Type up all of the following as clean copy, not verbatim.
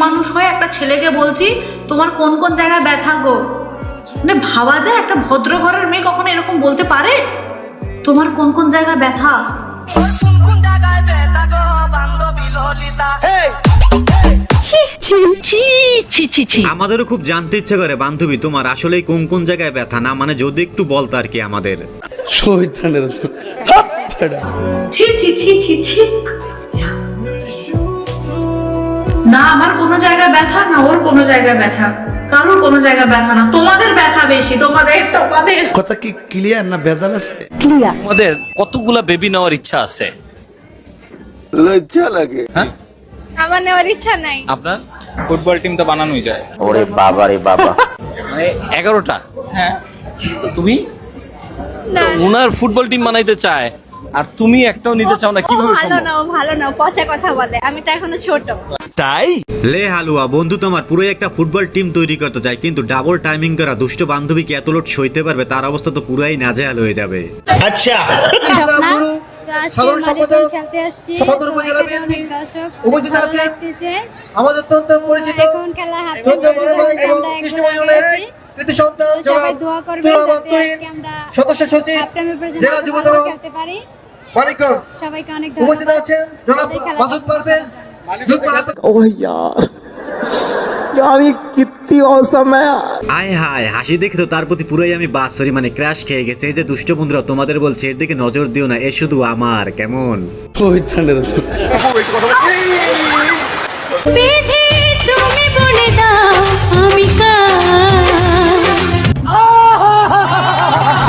মানুষ হয়ে একটা ছেলেকে বলছি তোমার কোন কোন জায়গায় ব্যথা গো। মানে ভাবা যায় একটা ভদ্র ঘরের মেয়ে কখনো এরকম বলতে পারে? তোমার কোন কোন জায়গায় ব্যথা? আমাদেরও খুব জানতে ইচ্ছে করে বান্ধবী তোমার আসলে কোন কোন জায়গায় ব্যথা, না মানে যদি একটু বলতো আর কি আমাদের। ছি ছি ছি ছি ছি। না আমার কোনো জায়গায় ব্যথা, না ওর কোনো জায়গায় ব্যথা, কারোর কোনো জায়গায় ব্যথা না। তোমাদের ব্যথা বেশি, তোমাদের কথা কি ক্লিয়ার না ভেজাল আছে? আমাদের কতগুলা বেবি নেওয়ার ইচ্ছা আছে। লজ্জা লাগে। হ্যাঁ আমার নেওয়ার ইচ্ছা নাই। আপনার ফুটবল টিম তো বানানোই যায়। ওরে বাবা রে বাবা, মানে 11টা? হ্যাঁ। তো তুমি না ওনার ফুটবল টিম বানাইতে চায় আর তুমি একটাও নিতে চাও না, ও কিভাবে ভালো সম্ভব? না, ও ভালো না, ও পচা কথা বলে। আমি তো এখনো ছোট। তাই লে হালুয়া বন্ধু তোমার পুরো একটা ফুটবল টিম তৈরি করতে চাই, কিন্তু ডাবল টাইমিং করা দুষ্ট বান্ধবী কি এত লোড সইতে পারবে? তার অবস্থা তো পুরাই নাজেহাল হয়ে যাবে। সাধারণ সম্পাদক সদর উপজেলা বিএনপি উপস্থিত আছেন আমাদের অত্যন্ত পরিচিত কৃতি সন্তান জনাব তুলামান তুহিন, সদস্য সচিব জেলা যুবদল মানিকগঞ্জ। উপস্থিত আছেন জনাব মাসুদ পারভেজ, যুগ্ম আয় হায় হাসি দেখে তো তার প্রতি পুরোই আমি বাসরি মানে ক্র্যাশ খেয়ে গেছে। এই যে দুষ্ট বন্ধুরা তোমাদের বলছে এর দিকে নজর দিও না, এ শুধু আমার কেমন।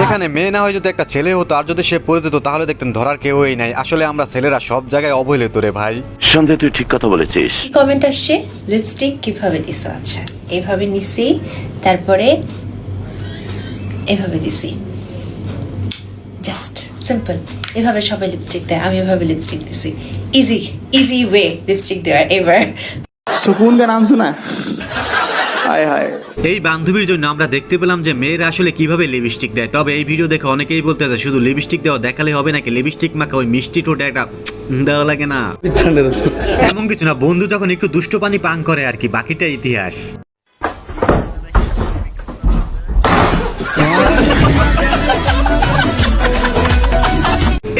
এখানে মেয়ে না হয় যদি একটা ছেলে হতো আর যদি সে পড়ে যেত তাহলে দেখতেন ধরার কেউই নাই। আসলে আমরা ছেলেরা সব জায়গায় অবহেলিত রে ভাই। সন্দেহ তুই ঠিক কথা বলেছিস। কমেন্ট আসছে লিপস্টিক কিভাবে দিছো? আচ্ছা এইভাবে নিছি, তারপরে এভাবে দিছি, জাস্ট সিম্পল। এভাবে সবাই লিপস্টিক দেয়, আমি এভাবে লিপস্টিক দিছি। ইজি ইজি ওয়ে লিপস্টিক দেওয়ার এভার। সুকুন কা নাম শোনা? হায় হায়। এই বান্ধবীর জন্য আমরা দেখতে পেলাম যে মেয়েরা আসলে কিভাবে লিপস্টিক দেয়। তবে এই ভিডিও দেখে অনেকেই বলতে আছে শুধু লিপস্টিক দেওয়া দেখালে হবে নাকি, লিপস্টিক মাখা ওই মিষ্টি ঠোঁটে একটা দেওয়া লাগে না? এমন কিছু না, বন্ধু যখন একটু দুষ্ট পানি পান করে আর কি, বাকিটা ইতিহাস।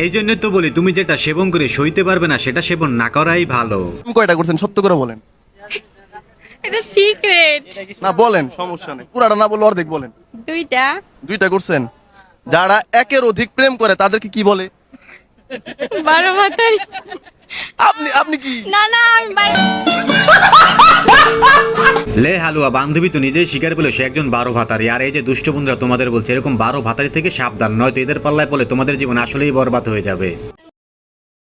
এই জন্য তো বলি তুমি যেটা সেবন করে সইতে পারবে না সেটা সেবন না করাই ভালো। কয়টা করছেন সত্য করে বলেন? এটা সিক্রেট। না বলেন, সমস্যা নেই, পুরাটা না বলে অর্ধেক বলেন। দুইটা করছেন। যারা একের অধিক প্রেম করে তাদেরকে কি বলে? 12 ভাতারি। আপনি কি? না না আমি লে হালুয়া বান্ধবী তো নিজেই স্বীকার পেলো সে একজন 12 ভাতারি। আর এই যে দুষ্ট বন্ধুরা তোমাদের বলছে এরকম 12 ভাতারি থেকে সাবধান, নয়তো এদের পাল্লায় পড়লে তোমাদের জীবন আসলেই বরবাদ হয়ে যাবে।